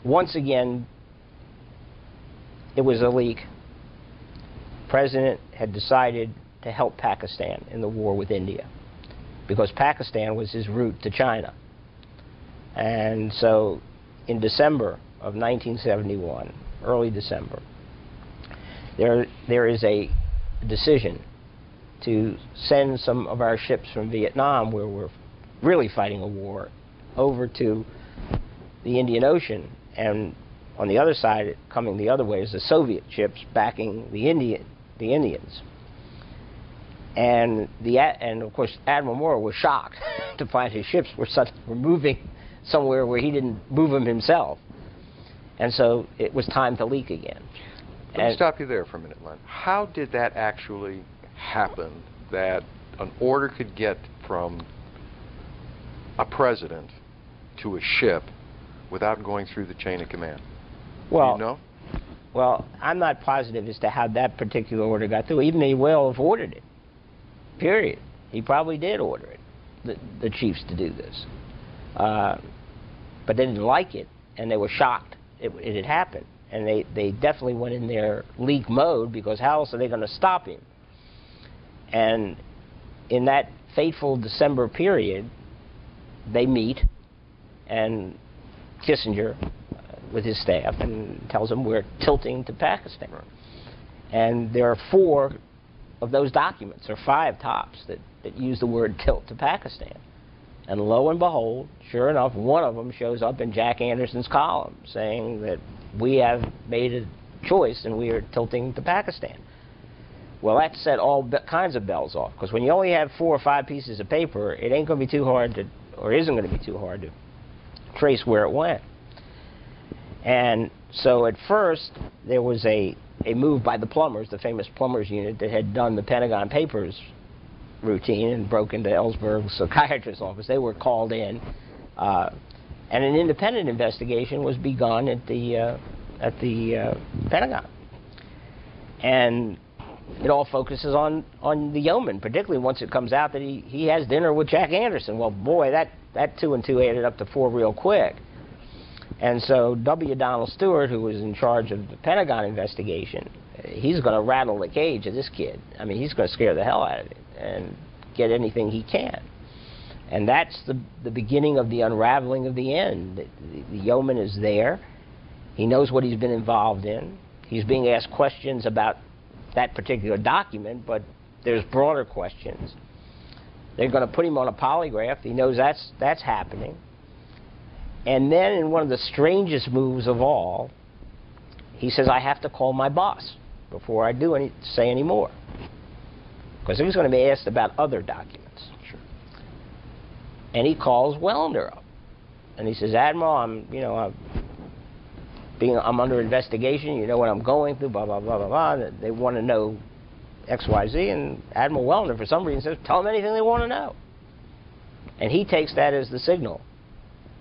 Once again, it was a leak. The president had decided to help Pakistan in the war with India because Pakistan was his route to China. And so in December of 1971, early December, there is a decision to send some of our ships from Vietnam, where we're really fighting a war, over to the Indian Ocean. And on the other side, coming the other way, is the Soviet ships backing the Indians. And of course, Admiral Moore was shocked to find his ships were moving somewhere where he didn't move them himself. And so it was time to leak again. Let me stop you there for a minute, Len. How did that actually happen, that an order could get from a president to a ship without going through the chain of command? Well, do you know? Well, I'm not positive as to how that particular order got through. Even he will have ordered it, period. He probably did order it, the chiefs, to do this. But they didn't like it, and they were shocked it had happened. And they definitely went in their leak mode, because how else are they going to stop him? And in that fateful December period, they meet, and Kissinger, with his staff, and tells them we're tilting to Pakistan. Right. And there are 4 of those documents, or 5 tops, that use the word tilt to Pakistan. And lo and behold, sure enough, one of them shows up in Jack Anderson's column saying that we have made a choice and we are tilting to Pakistan. Well, that set all kinds of bells off, because when you only have 4 or 5 pieces of paper, it ain't going to be too hard to, or isn't going to be too hard to trace where it went. And so at first, there was a move by the plumbers, the famous plumbers unit that had done the Pentagon Papers routine and broke into Ellsberg's psychiatrist's office. They were called in, and an independent investigation was begun at the Pentagon. And it all focuses on the yeoman, particularly once it comes out that he has dinner with Jack Anderson. Well, boy, that 2 and 2 added up to 4 real quick. And so W. Donald Stewart, who was in charge of the Pentagon investigation, he's going to rattle the cage of this kid. I mean, he's going to scare the hell out of it and get anything he can. And that's the beginning of the unraveling of the end. The yeoman is there. He knows what he's been involved in. He's being asked questions about that particular document, but there's broader questions. They're going to put him on a polygraph. He knows that's happening. And then, in one of the strangest moves of all, he says, I have to call my boss before I say any more. Because he was going to be asked about other documents. Sure. And he calls Wellender up. And he says, Admiral, I'm under investigation. You know what I'm going through, blah, blah, blah, blah, blah. They want to know X, Y, Z. And Admiral Wellender, for some reason, says, tell them anything they want to know. And he takes that as the signal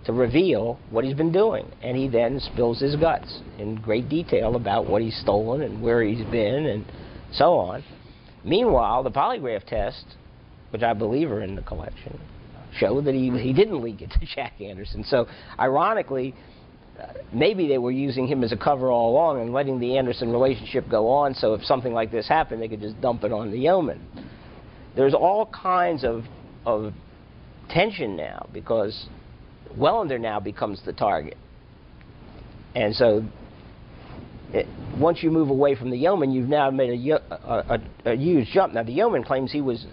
to reveal what he's been doing. And he then spills his guts in great detail about what he's stolen and where he's been and so on. Meanwhile, the polygraph tests, which I believe are in the collection, show that he didn't leak it to Jack Anderson. So, ironically, maybe they were using him as a cover all along and letting the Anderson relationship go on, so if something like this happened, they could just dump it on the yeoman. There's all kinds of tension now, because Wellender now becomes the target. And so once you move away from the yeoman, you've now made a huge jump. Now, the yeoman claims he was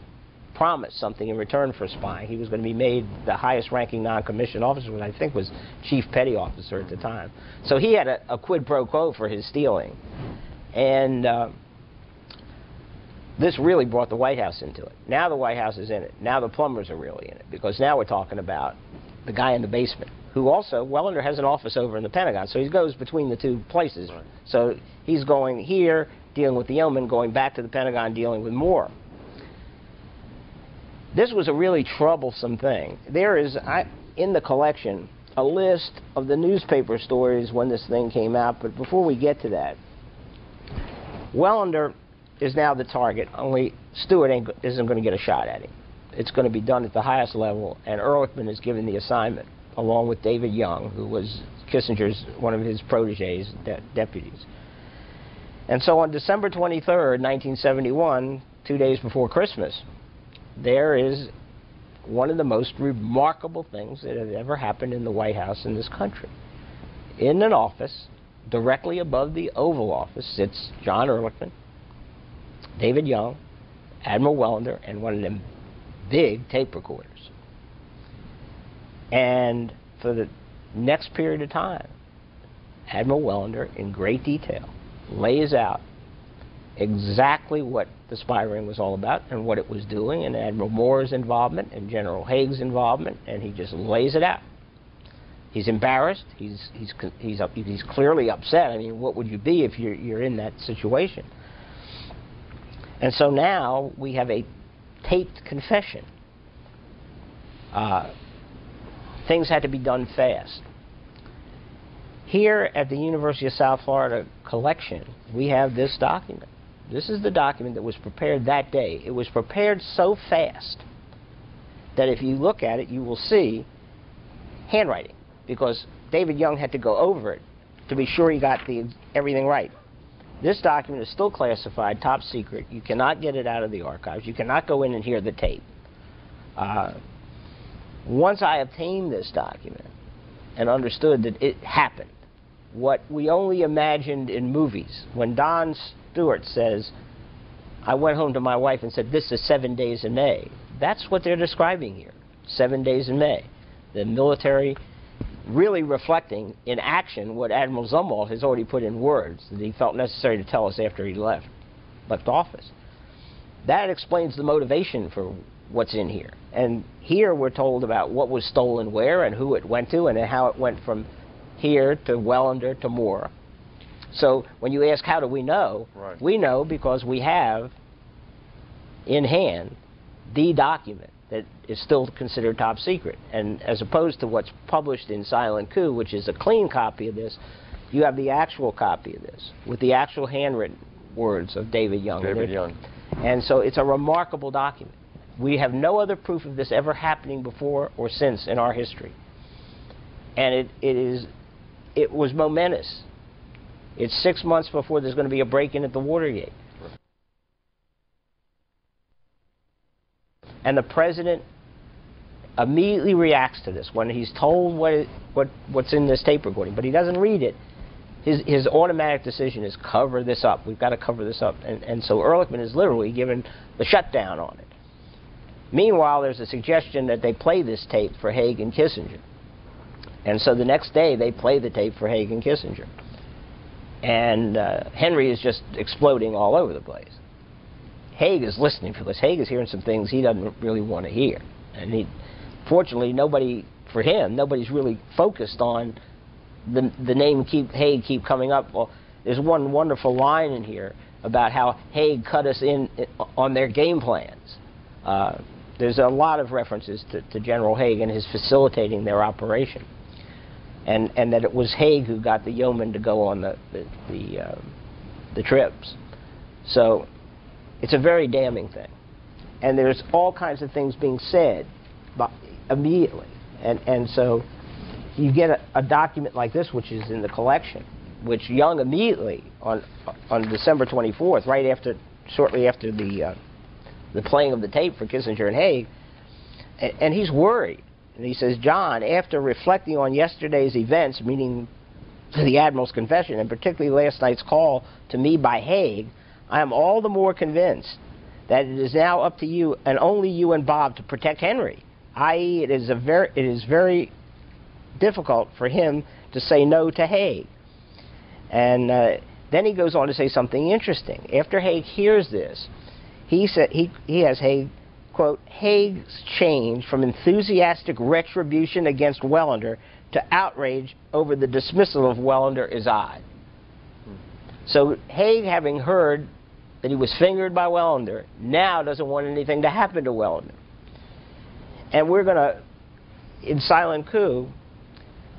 promised something in return for spying. He was going to be made the highest ranking non-commissioned officer, which I think was chief petty officer at the time. So he had a quid pro quo for his stealing. And this really brought the White House into it. Now the White House is in it. Now the plumbers are really in it, because now we're talking about the guy in the basement, who also, Wellender has an office over in the Pentagon, so he goes between the 2 places. Right. So he's going here, dealing with the yeoman, going back to the Pentagon, dealing with Moore. This was a really troublesome thing. There is, in the collection, a list of the newspaper stories when this thing came out, but before we get to that, Wellender is now the target, only Stewart isn't going to get a shot at him. It's going to be done at the highest level, and Ehrlichman is given the assignment along with David Young, who was Kissinger's, one of his protégés, deputies. And so on December 23rd, 1971, 2 days before Christmas, there is one of the most remarkable things that have ever happened in the White House in this country. In an office, directly above the Oval Office, sits John Ehrlichman, David Young, Admiral Wellender, and one of them big tape recorders. And for the next period of time, Admiral Wellender, in great detail, lays out exactly what the spy ring was all about and what it was doing, and Admiral Moore's involvement and General Haig's involvement, and he just lays it out. He's embarrassed. He's clearly upset. I mean, what would you be if you're in that situation? And so now we have a taped confession. Things had to be done fast. Here at the University of South Florida collection, we have this document. This is the document that was prepared that day. It was prepared so fast that if you look at it, you will see handwriting, because David Young had to go over it to be sure he got everything right. This document is still classified, top secret. You cannot get it out of the archives. You cannot go in and hear the tape. Once I obtained this document and understood that it happened, what we only imagined in movies, when Don Stewart says, I went home to my wife and said, this is 7 days in May, that's what they're describing here, 7 days in May. The military really reflecting in action what Admiral Zumwalt has already put in words that he felt necessary to tell us after he left office. That explains the motivation for what's in here. And here we're told about what was stolen where and who it went to and how it went from here to Wellender to Moore. So when you ask how do we know, right, we know because we have in hand the document that is still considered top secret. And as opposed to what's published in Silent Coup, which is a clean copy of this, you have the actual copy of this with the actual handwritten words of David Young. David Young. And so it's a remarkable document. We have no other proof of this ever happening before or since in our history. And it was momentous. It's 6 months before there's going to be a break-in at the Watergate. And the president immediately reacts to this when he's told what's in this tape recording, but he doesn't read it. His automatic decision is cover this up. We've got to cover this up. And so Ehrlichman is literally given the shutdown on it. Meanwhile, there's a suggestion that they play this tape for Haig and Kissinger. And so the next day, they play the tape for Haig and Kissinger. And Henry is just exploding all over the place. Haig is listening to this. Haig is hearing some things he doesn't really want to hear. And fortunately, nobody's really focused on the name Haig keep coming up. Well, there's one wonderful line in here about how Haig cut us in on their game plans. There's a lot of references to General Haig and his facilitating their operation. And that it was Haig who got the yeoman to go on the trips. So it's a very damning thing. And there's all kinds of things being said immediately. And so you get a document like this, which is in the collection, which Young immediately, on December 24th, shortly after the playing of the tape for Kissinger and Haig, and he's worried. And he says, John, after reflecting on yesterday's events, meaning to the Admiral's confession, and particularly last night's call to me by Haig, I am all the more convinced that it is now up to you and only you and Bob to protect Henry, i.e. it is very difficult for him to say no to Haig. And then he goes on to say something interesting. After Haig hears this, he has Haig, quote, Haig's change from enthusiastic retribution against Wellender to outrage over the dismissal of Wellender is odd. So Haig, having heard that he was fingered by Wellender, now doesn't want anything to happen to Wellender. And we're going to, in Silent Coup,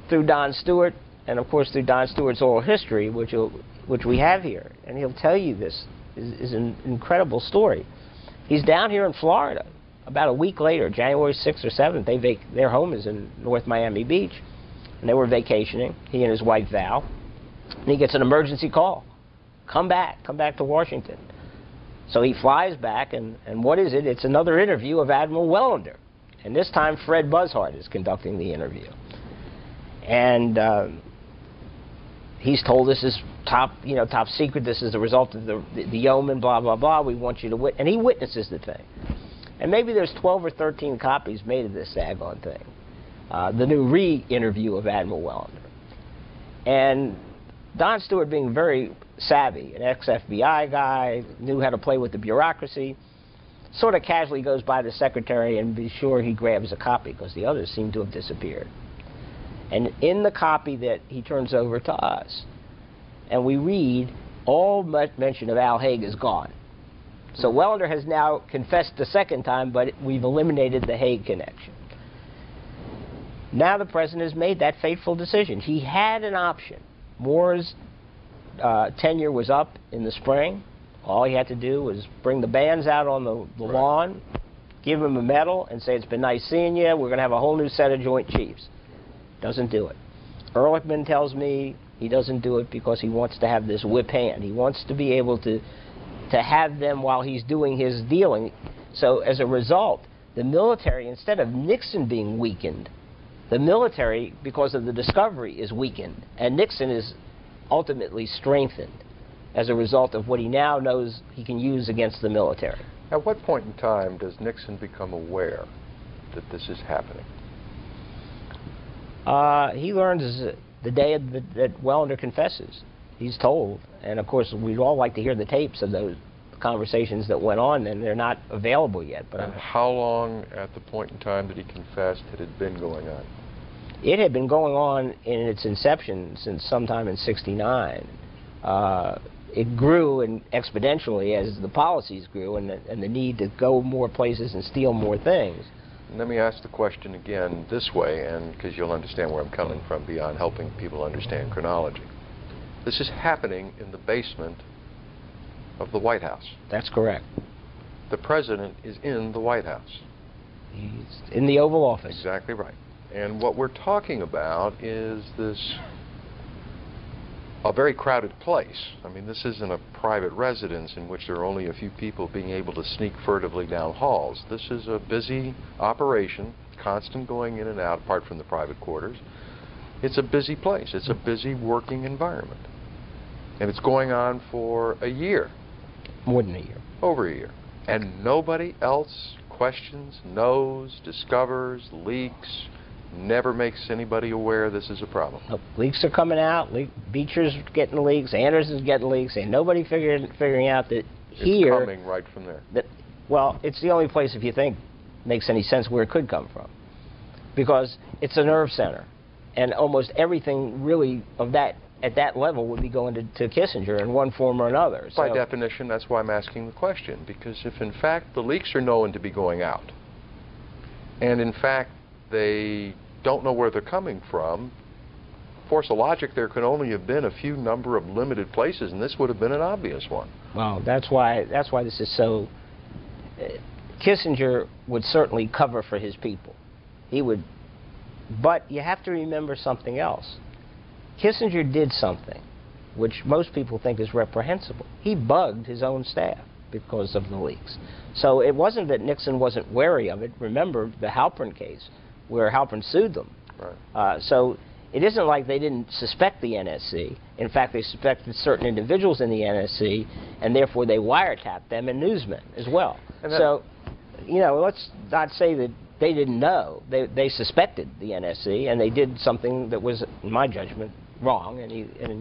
through Don Stewart, and of course through Don Stewart's oral history, which we have here, and he'll tell you this is an incredible story. He's down here in Florida about a week later, January 6th or 7th, their home is in North Miami Beach, and they were vacationing, he and his wife Val, and he gets an emergency call. Come back to Washington. So he flies back, and what is it? It's another interview of Admiral Welander. And this time Fred Buzzard is conducting the interview. And he's told this is top secret, this is the result of the yeoman, blah, blah, blah, we want you to witness. And he witnesses the thing. And maybe there's 12 or 13 copies made of this daggone thing. The new re-interview of Admiral Welander. And Don Stewart, being very savvy, an ex-FBI guy, knew how to play with the bureaucracy, sort of casually goes by the secretary and be sure he grabs a copy because the others seem to have disappeared. And in the copy that he turns over to us, and we read, all mention of Al Haig is gone. So Welander has now confessed the second time, but we've eliminated the Haig connection. Now the president has made that fateful decision. He had an option. Moore's tenure was up in the spring. All he had to do was bring the bands out on the lawn, give him a medal, and say, it's been nice seeing you. We're going to have a whole new set of Joint Chiefs. Doesn't do it. Ehrlichman tells me he doesn't do it because he wants to have this whip hand. He wants to be able to have them while he's doing his dealing. So as a result, the military, instead of Nixon being weakened, the military, because of the discovery, is weakened. And Nixon is ultimately strengthened as a result of what he now knows he can use against the military. At what point in time does Nixon become aware that this is happening? He learns the day that Welander confesses. He's told. And, of course, we'd all like to hear the tapes of those conversations that went on, and they're not available yet. But and how long at the point in time that he confessed had it been going on? It had been going on in its inception since sometime in '69. It grew exponentially as the policies grew and the need to go more places and steal more things. Let me ask the question again this way, and because you'll understand where I'm coming from beyond helping people understand chronology. This is happening in the basement of the White House. That's correct. The president is in the White House. He's in the Oval Office. Exactly right. And what we're talking about is a very crowded place. I mean, this isn't a private residence in which there are only a few people being able to sneak furtively down halls. This is a busy operation, constant going in and out, apart from the private quarters. It's a busy place. It's a busy working environment. And it's going on for a year. More than a year. Over a year. And nobody else questions, knows, discovers, leaks, never makes anybody aware this is a problem. Nope. Leaks are coming out. Beecher's getting leaks. Anderson's getting leaks. And nobody figuring out that here... It's coming right from there. Well, it's the only place, if you think, makes any sense where it could come from. Because it's a nerve center. And almost everything really of that at that level would be going to Kissinger in one form or another. By definition, that's why I'm asking the question. Because if, in fact, the leaks are known to be going out, and, in fact, they don't know where they're coming from, force of logic, there could only have been a few number of limited places, and this would have been an obvious one. Well, that's why this is so... Kissinger would certainly cover for his people. He would... But you have to remember something else. Kissinger did something which most people think is reprehensible. He bugged his own staff because of the leaks. So it wasn't that Nixon wasn't wary of it. Remember the Halpern case, where Halpern sued them. Right. So it isn't like they didn't suspect the NSC. In fact, they suspected certain individuals in the NSC, and therefore they wiretapped them and newsmen as well. So, you know, let's not say that they didn't know. They suspected the NSC, and they did something that was, in my judgment, wrong and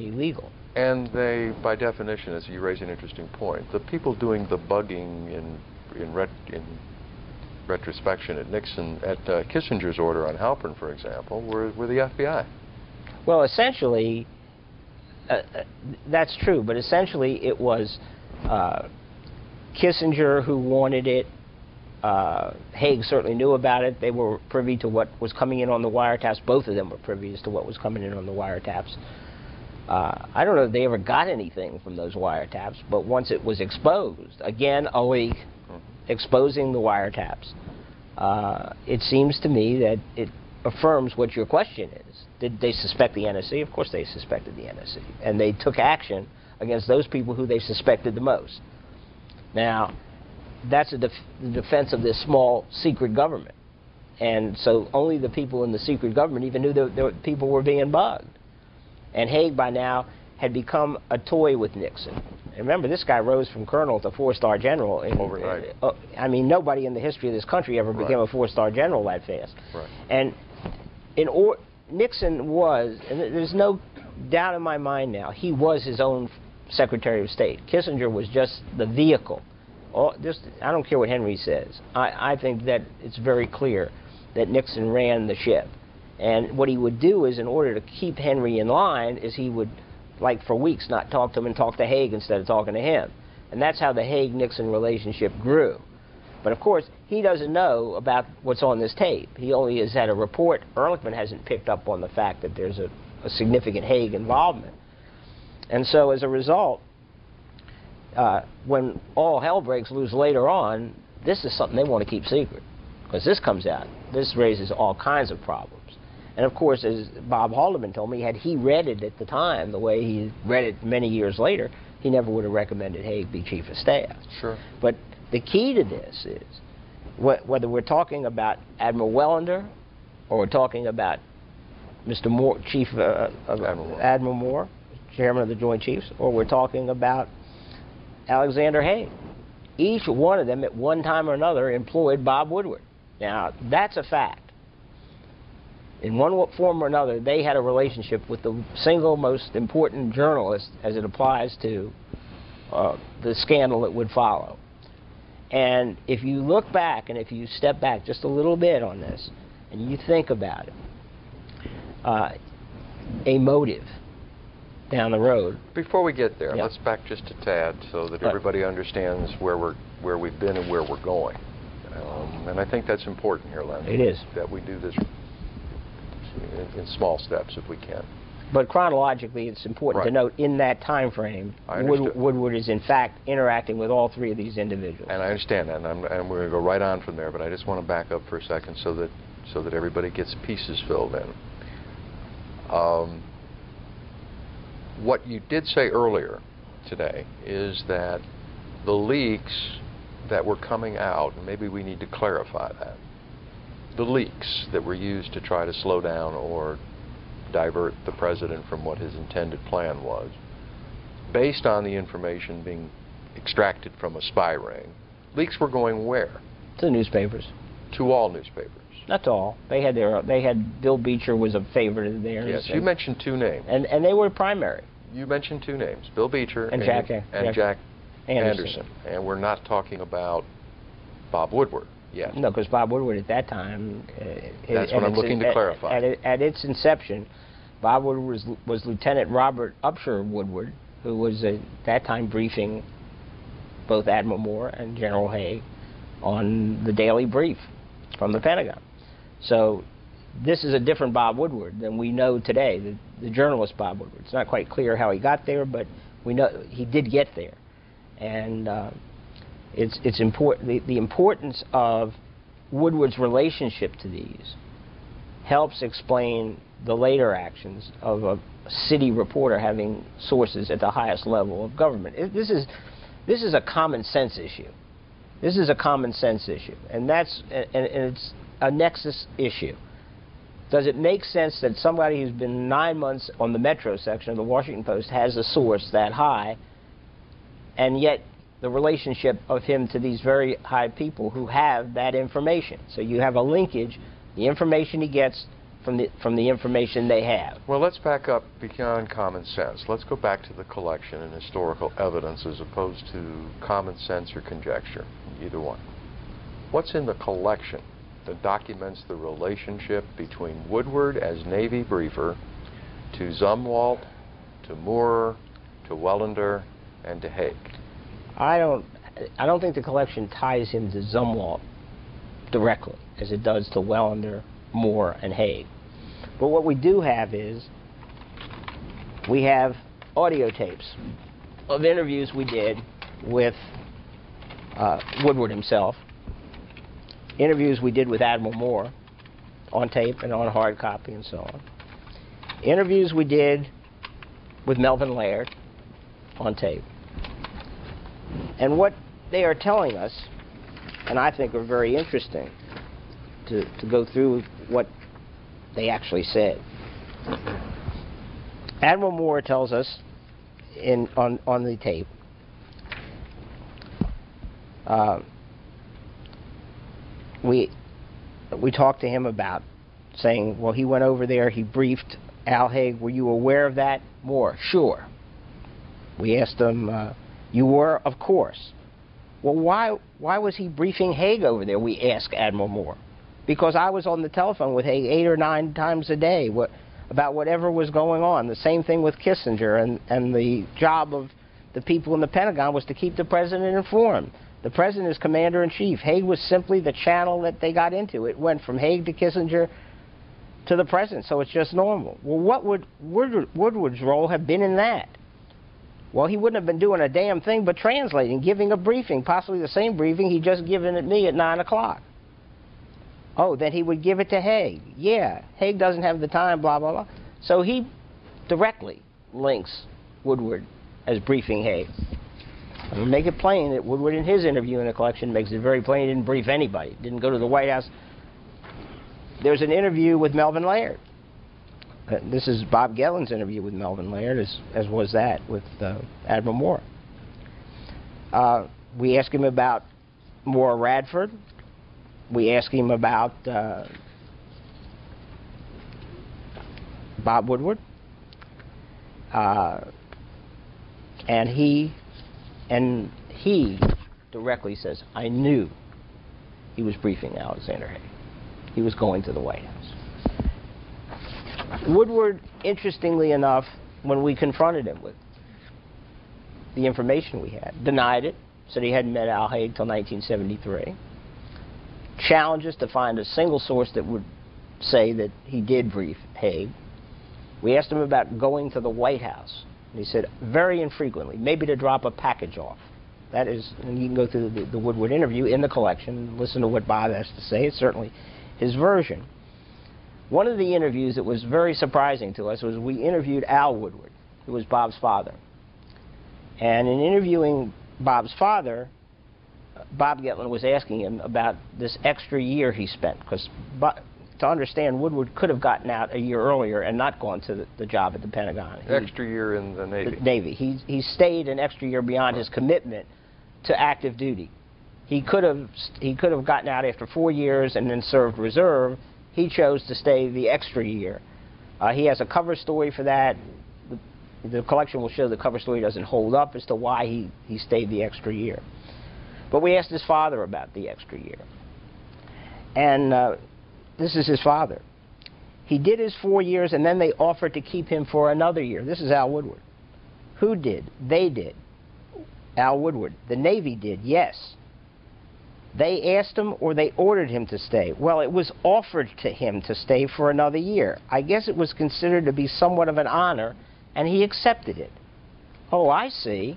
illegal. And they, by definition, as you raise an interesting point, the people doing the bugging in retrospection at Nixon, at Kissinger's order on Halpern, for example, were the FBI. Well, essentially, that's true, but essentially it was Kissinger who wanted it. Haig certainly knew about it. They were privy to what was coming in on the wiretaps. Both of them were privy as to what was coming in on the wiretaps. I don't know if they ever got anything from those wiretaps, but once it was exposed, again, a leak, exposing the wiretaps, it seems to me that it affirms what your question is. Did they suspect the NSC? Of course they suspected the NSC. And they took action against those people who they suspected the most. Now, that's the defense of this small secret government. And so only the people in the secret government even knew that people were being bugged. And Haig, by now, had become a toy with Nixon. And remember, this guy rose from colonel to four-star general. Overnight. I mean, nobody in the history of this country ever became a four-star general that fast. Right. And Nixon was, and there's no doubt in my mind now, he was his own Secretary of State. Kissinger was just the vehicle. I don't care what Henry says. I think that it's very clear that Nixon ran the ship. And what he would do is, in order to keep Henry in line, is he would, like for weeks, not talk to him and talk to Haig instead of talking to him. And that's how the Haig-Nixon relationship grew. But of course, he doesn't know about what's on this tape. He only has had a report. Ehrlichman hasn't picked up on the fact that there's a significant Haig involvement. And so as a result, when all hell breaks loose later on, this is something they want to keep secret. Because this comes out, this raises all kinds of problems. And of course, as Bob Haldeman told me, had he read it at the time the way he read it many years later, he never would have recommended Haig be chief of staff. Sure. But the key to this is, whether we're talking about Admiral Wellender or we're talking about Mr. Moore, Admiral Moore, chairman of the Joint Chiefs, or we're talking about Alexander Haig, each one of them at one time or another employed Bob Woodward. Now, that's a fact. In one form or another, they had a relationship with the single most important journalist as it applies to the scandal that would follow. And if you look back and if you step back just a little bit on this and you think about it, a motive down the road. Before we get there, yeah. Let's back just a tad so that everybody understands where we've been and where we're going. And I think that's important here, Len. It is. That we do this in small steps if we can. But chronologically, it's important to note in that time frame, Woodward is in fact interacting with all three of these individuals. And I understand that, and we're going to go right on from there. But I just want to back up for a second so that everybody gets pieces filled in. What you did say earlier today is that the leaks that were coming out, and maybe we need to clarify that, the leaks that were used to try to slow down or divert the president from what his intended plan was, based on the information being extracted from a spy ring, leaks were going where? To the newspapers. To all newspapers. Not to all. They had Bill Beecher was a favorite of theirs. Yes, you mentioned two names. And they were primary. You mentioned two names, Bill Beecher and Jack Anderson. And we're not talking about Bob Woodward yet. No, because Bob Woodward at that time... That's what I'm looking to clarify. At its inception, Bob Woodward was Lieutenant Robert Upshur Woodward, who was at that time briefing both Admiral Moore and General Haig on the daily brief from the Pentagon. So this is a different Bob Woodward than we know today, the journalist Bob Woodward. It's not quite clear how he got there, but we know he did get there. And it's important. The importance of Woodward's relationship to these helps explain the later actions of a city reporter having sources at the highest level of government. This is a common sense issue. This is a common sense issue, and it's a nexus issue. Does it make sense that somebody who's been 9 months on the Metro section of the Washington Post has a source that high, and yet the relationship of him to these very high people who have that information? So you have a linkage, the information he gets from the information they have. Well, let's back up beyond common sense. Let's go back to the collection and historical evidence as opposed to common sense or conjecture, either one. What's in the collection that documents the relationship between Woodward as Navy briefer to Zumwalt, to Moore, to Wellender, and to Haig? I don't think the collection ties him to Zumwalt directly as it does to Wellender, Moore, and Haig. But what we do have is we have audio tapes of interviews we did with Woodward himself interviews we did with Admiral Moore on tape and on hard copy and so on, interviews we did with Melvin Laird on tape. And what they are telling us, and I think are very interesting to go through what they actually said. Admiral Moore tells us on the tape, we talked to him about saying, well, he went over there, he briefed Al Haig. Were you aware of that? Moore, sure. We asked him, you were? Of course. Well, why was he briefing Haig over there? We asked Admiral Moore. Because I was on the telephone with Haig 8 or 9 times a day about whatever was going on. The same thing with Kissinger, and the job of the people in the Pentagon was to keep the president informed. The president is commander-in-chief. Haig was simply the channel that they got into. It went from Haig to Kissinger to the president, so it's just normal. Well, what would Woodward's role have been in that? Well, he wouldn't have been doing a damn thing but translating, giving a briefing, possibly the same briefing he'd just given at me at 9 o'clock. Oh, then he would give it to Haig. Yeah, Haig doesn't have the time, blah, blah, blah. So he directly links Woodward as briefing Haig. I'm going to make it plain that Woodward, in his interview in the collection, makes it very plain he didn't brief anybody. Didn't go to the White House. There's an interview with Melvin Laird. This is Bob Gellin's interview with Melvin Laird, as was that with Admiral Moore. We asked him about Moore Radford. We asked him about Bob Woodward. And he directly says, I knew he was briefing Alexander Haig. He was going to the White House. Woodward, interestingly enough, when we confronted him with the information we had, denied it, said he hadn't met Al Haig till 1973. Challenged us to find a single source that would say that he did brief Haig. We asked him about going to the White House. And he said, very infrequently, maybe to drop a package off. That is, and you can go through the Woodward interview in the collection and listen to what Bob has to say. It's certainly his version. One of the interviews that was very surprising to us was we interviewed Al Woodward, who was Bob's father. And in interviewing Bob's father, Bob Getlin was asking him about this extra year he spent, because to understand, Woodward could have gotten out a year earlier and not gone to the job at the Pentagon. Extra year in the Navy. The Navy. He stayed an extra year beyond his commitment to active duty. He could have gotten out after 4 years and then served reserve. He chose to stay the extra year. He has a cover story for that. The collection will show the cover story doesn't hold up as to why he stayed the extra year. But we asked his father about the extra year. And this is his father. He did his 4 years, and then they offered to keep him for another year. This is Al Woodward. Who did? They did. Al Woodward. The Navy did, yes. They asked him or they ordered him to stay. Well, it was offered to him to stay for another year. I guess it was considered to be somewhat of an honor, and he accepted it. Oh, I see.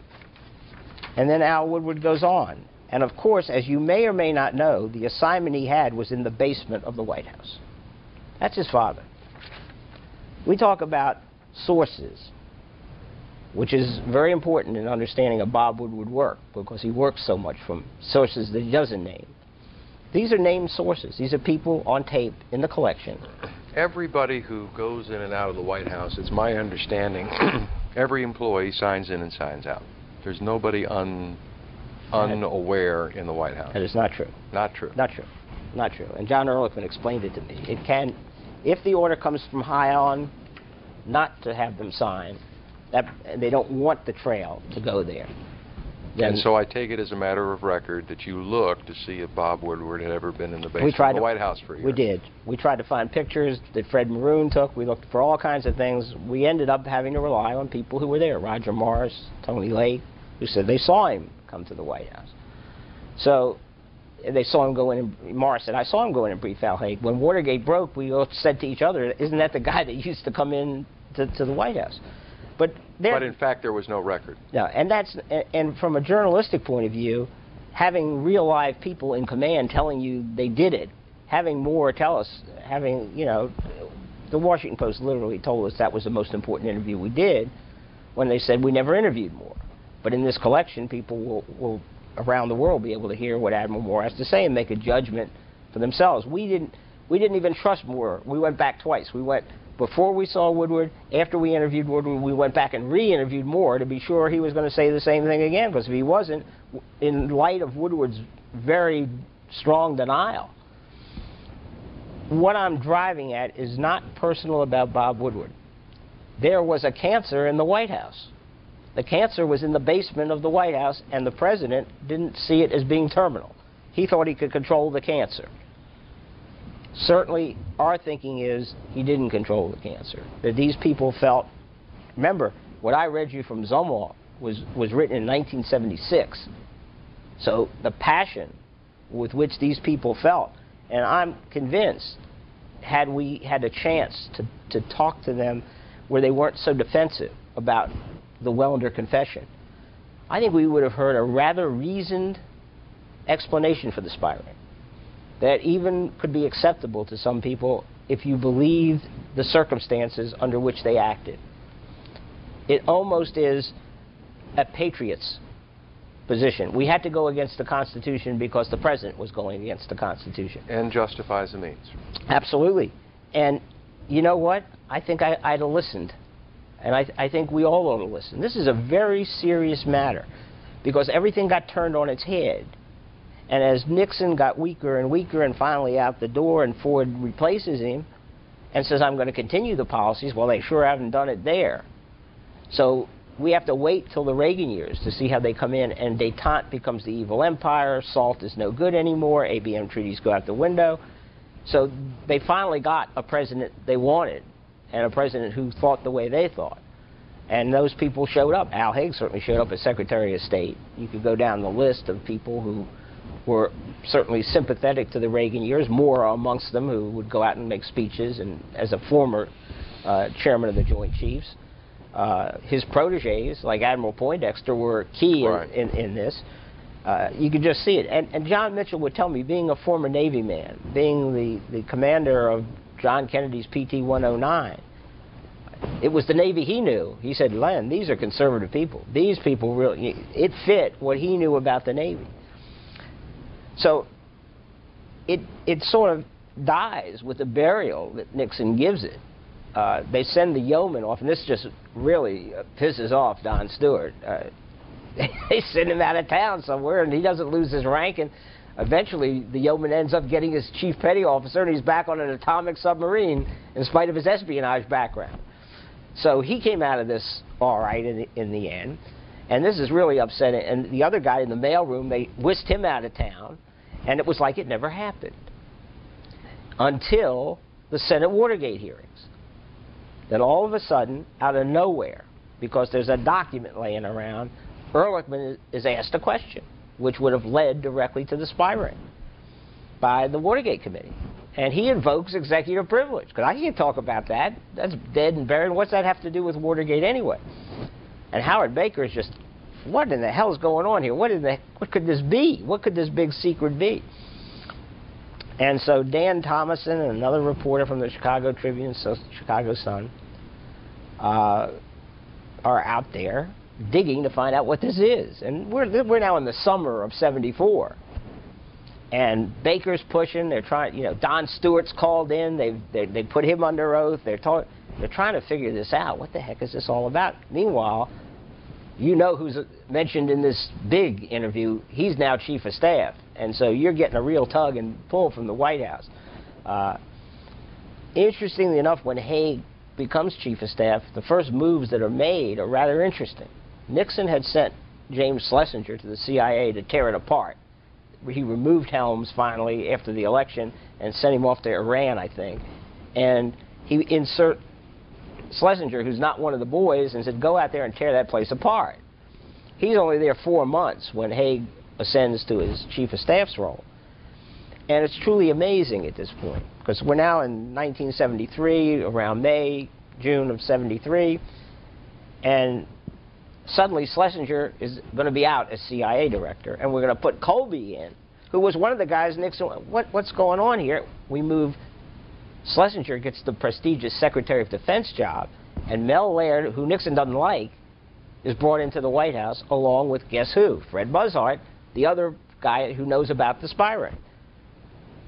And then Al Woodward goes on. And of course, as you may or may not know, the assignment he had was in the basement of the White House. That's his father. We talk about sources, which is very important in understanding of Bob Woodward work, because he works so much from sources that he doesn't name. These are named sources. These are people on tape in the collection. Everybody who goes in and out of the White House, it's my understanding, every employee signs in and signs out. There's nobody unaware in the White House. That is not true. Not true. Not true. Not true. And John Ehrlichman explained it to me. It can, if the order comes from high on, not to have them sign, that they don't want the trail to go there. And so I take it as a matter of record that you looked to see if Bob Woodward had ever been in the basement of the White House for a year. We did. We tried to find pictures that Fred Maroon took. We looked for all kinds of things. We ended up having to rely on people who were there. Roger Morris, Tony Lake, who said they saw him come to the White House. So they saw him go in, and Morris said, I saw him go in and brief Al Haig. When Watergate broke, we all said to each other, isn't that the guy that used to come in to the White House? But in fact, there was no record. No, and from a journalistic point of view, having real live people in command telling you they did it, having Moore tell us, having, you know, the Washington Post literally told us that was the most important interview we did when they said we never interviewed Moore. But in this collection, people will around the world be able to hear what Admiral Moore has to say and make a judgment for themselves. We didn't even trust Moore. We went back twice. We went before we saw Woodward, after we interviewed Woodward, we went back and re-interviewed Moore to be sure he was going to say the same thing again, because if he wasn't, in light of Woodward's very strong denial, what I'm driving at is not personal about Bob Woodward. There was a cancer in the White House. The cancer was in the basement of the White House, and the president didn't see it as being terminal. He thought he could control the cancer. Certainly, our thinking is he didn't control the cancer. That these people felt, remember, what I read you from Zumwalt was written in 1976. So the passion with which these people felt, and I'm convinced, had we had a chance to talk to them where they weren't so defensive about the Wellender confession, I think we would have heard a rather reasoned explanation for the spy ring that even could be acceptable to some people if you believed the circumstances under which they acted. It almost is a patriot's position. We had to go against the Constitution because the president was going against the Constitution. And justifies the means. Absolutely. And you know what? I think I'd have listened. And I think we all ought to listen. This is a very serious matter because everything got turned on its head. And as Nixon got weaker and weaker and finally out the door and Ford replaces him and says, I'm going to continue the policies, well, they sure haven't done it there. So we have to wait till the Reagan years to see how they come in, and détente becomes the evil empire, SALT is no good anymore, ABM treaties go out the window. So they finally got a president they wanted, and a president who thought the way they thought. And those people showed up. Al Haig certainly showed up as Secretary of State. You could go down the list of people who were certainly sympathetic to the Reagan years, Moore amongst them, who would go out and make speeches, and as a former chairman of the Joint Chiefs. His protégés, like Admiral Poindexter, were key in this. You could just see it. And John Mitchell would tell me, being a former Navy man, being the commander of John Kennedy's PT-109, it was the Navy he knew. He said, Len, these are conservative people. These people really, it fit what he knew about the Navy. So it sort of dies with the burial that Nixon gives it. They send the yeoman off, and this just really pisses off Don Stewart. They send him out of town somewhere, and he doesn't lose his rank, and eventually the yeoman ends up getting his chief petty officer, and he's back on an atomic submarine in spite of his espionage background. So he came out of this all right in the end, and this is really upsetting. And the other guy in the mailroom, they whisked him out of town, and it was like it never happened until the Senate Watergate hearings. Then all of a sudden, out of nowhere, because there's a document laying around, Ehrlichman is asked a question, which would have led directly to the spy ring by the Watergate Committee. And he invokes executive privilege, because I can't talk about that. That's dead and buried. What's that have to do with Watergate anyway? And Howard Baker is just, what in the hell is going on here? What could this be? What could this big secret be? And so Dan Thomason and another reporter from the Chicago Tribune, Chicago Sun, are out there digging to find out what this is. And we're now in the summer of '74. And Baker's pushing. They're trying. You know, Don Stewart's called in. They put him under oath. They're trying to figure this out. What the heck is this all about? Meanwhile, you know who's mentioned in this big interview. He's now chief of staff, and so you're getting a real tug and pull from the White House. Interestingly enough, when Haig becomes chief of staff, the first moves that are made are rather interesting. Nixon had sent James Schlesinger to the CIA to tear it apart. He removed Helms finally after the election and sent him off to Iran, I think. And he insert Schlesinger, who's not one of the boys, and said, go out there and tear that place apart. He's only there 4 months when Haig ascends to his chief of staff's role. And it's truly amazing at this point, because we're now in 1973, around May, June of '73, and suddenly Schlesinger is going to be out as CIA director, and we're going to put Colby in, who was one of the guys Nixon, what's going on here? We move, Schlesinger gets the prestigious Secretary of Defense job, and Mel Laird, who Nixon doesn't like, is brought into the White House along with, guess who? Fred Buzzard, the other guy who knows about the spy ring.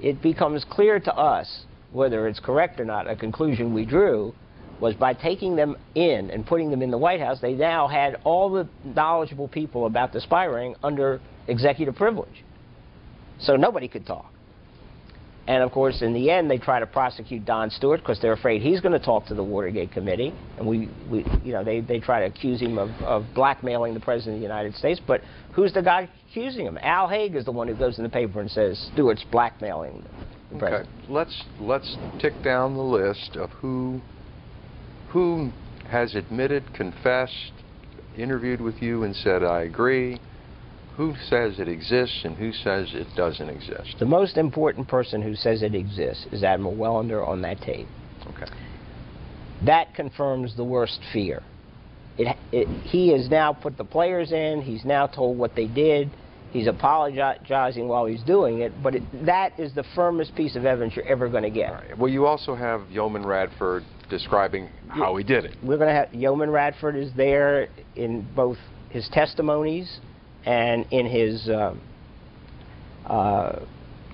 It becomes clear to us, whether it's correct or not, a conclusion we drew was by taking them in and putting them in the White House, they now had all the knowledgeable people about the spy ring under executive privilege. So nobody could talk. And of course, in the end, they try to prosecute Don Stewart because they're afraid he's going to talk to the Watergate Committee. And they try to accuse him of blackmailing the President of the United States. But who's the guy accusing him? Al Haig is the one who goes in the paper and says Stewart's blackmailing the President. Okay, let's tick down the list of who has admitted, confessed, interviewed with you and said, I agree. Who says it exists and who says it doesn't exist? The most important person who says it exists is Admiral Wellender on that tape. Okay. That confirms the worst fear. He has now put the players in. He's now told what they did. He's apologizing while he's doing it. But that is the firmest piece of evidence you're ever going to get. Right. Well, you also have Yeoman Radford describing how he did it. We're going to have Yeoman Radford is there in both his testimonies and in his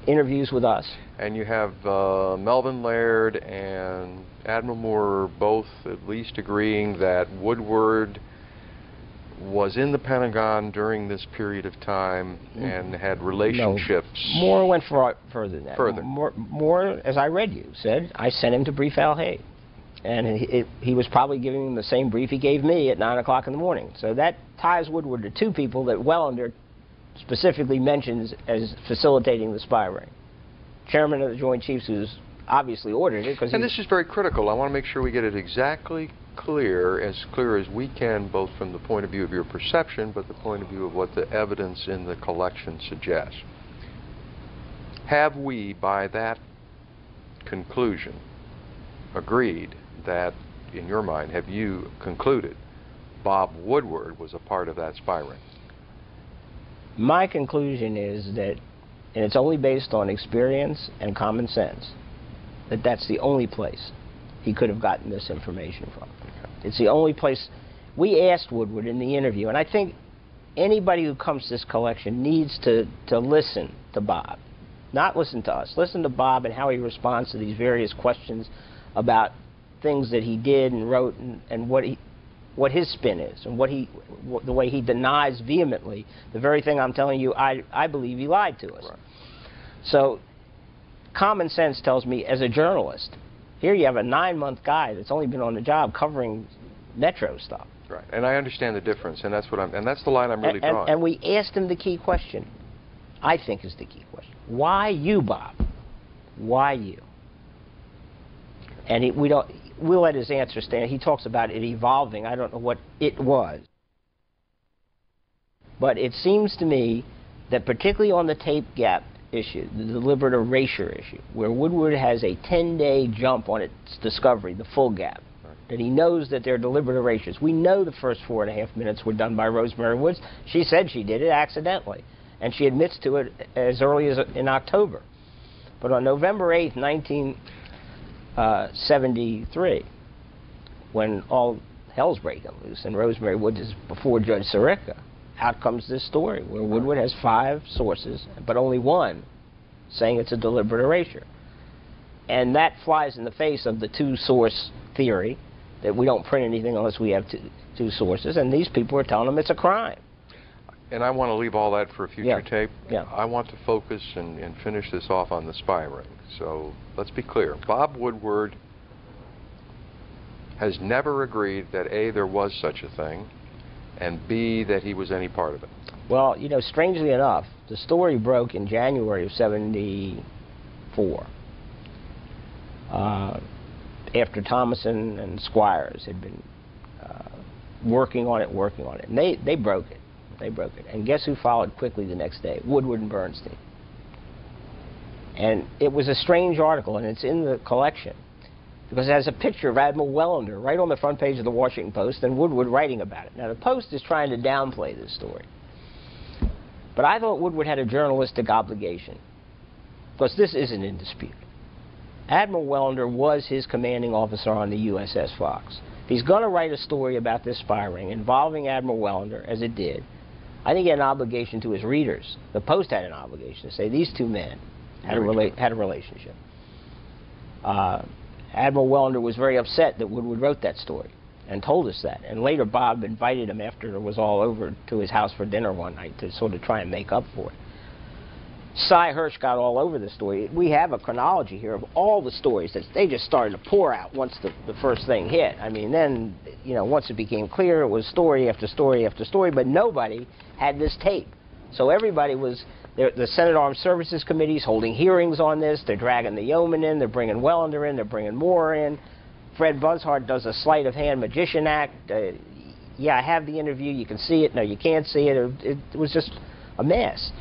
interviews with us. And you have Melvin Laird and Admiral Moore both at least agreeing that Woodward was in the Pentagon during this period of time and had relationships. No, Moore went further than that. Further. Moore, as I read you, said, I sent him to brief Al Haig. And he was probably giving him the same brief he gave me at 9 o'clock in the morning. So that ties Woodward to two people that Wellender specifically mentions as facilitating the spy ring. Chairman of the Joint Chiefs, who's obviously ordered it. And this is very critical. I want to make sure we get it exactly clear as we can, both from the point of view of your perception, but the point of view of what the evidence in the collection suggests. Have we, by that conclusion, agreed that, in your mind, have you concluded Bob Woodward was a part of that spy ring? My conclusion is that, and it's only based on experience and common sense, that that's the only place he could have gotten this information from. Okay. It's the only place. We asked Woodward in the interview, and I think anybody who comes to this collection needs to listen to Bob. Not listen to us. Listen to Bob and how he responds to these various questions about things that he did and wrote and what his spin is and the way he denies vehemently the very thing I'm telling you I believe he lied to us. Right. So common sense tells me, as a journalist, here you have a 9-month guy that's only been on the job covering Metro stuff. Right, and I understand the difference, and that's the line I'm really drawing. And we asked him the key question, I think is the key question. Why you, Bob? Why you? And we'll let his answer stand. He talks about it evolving. I don't know what it was. But it seems to me that particularly on the tape gap issue, the deliberate erasure issue, where Woodward has a 10-day jump on its discovery, the full gap, that he knows that they're deliberate erasures. We know the first 4.5 minutes were done by Rosemary Woods. She said she did it accidentally, and she admits to it as early as in October. But on November 8th, 1973, when all hell's breaking loose and Rosemary Woods is before Judge Sirica, out comes this story where Woodward has 5 sources, but only one saying it's a deliberate erasure. And that flies in the face of the 2-source theory, that we don't print anything unless we have two sources, and these people are telling them it's a crime. And I want to leave all that for a future tape. Yeah. I want to focus and finish this off on the spy ring. So let's be clear. Bob Woodward has never agreed that A, there was such a thing, and B, that he was any part of it. Well, you know, strangely enough, the story broke in January of '74. After Thomason and Squires had been working on it, and they broke it. They broke it. And guess who followed quickly the next day? Woodward and Bernstein. And it was a strange article, and it's in the collection. because it has a picture of Admiral Wellender right on the front page of the Washington Post and Woodward writing about it. Now, the Post is trying to downplay this story. But I thought Woodward had a journalistic obligation, because this isn't in dispute. Admiral Wellender was his commanding officer on the USS Fox. If he's going to write a story about this spy ring involving Admiral Wellender, as it did, I think he had an obligation to his readers. The Post had an obligation to say these two men had a relationship. Admiral Wellender was very upset that Woodward wrote that story and told us that. And later Bob invited him after it was all over to his house for dinner one night to sort of try and make up for it. Cy Hirsch got all over the story. We have a chronology here of all the stories that they just started to pour out once the first thing hit. I mean, then, you know, once it became clear, it was story after story after story, but nobody had this tape. So everybody was, the Senate Armed Services Committee's holding hearings on this. They're dragging the yeoman in. They're bringing Wellender in. They're bringing Moore in. Fred Buzzard does a sleight of hand magician act. Yeah, I have the interview. You can see it. No, you can't see it. It was just a mess.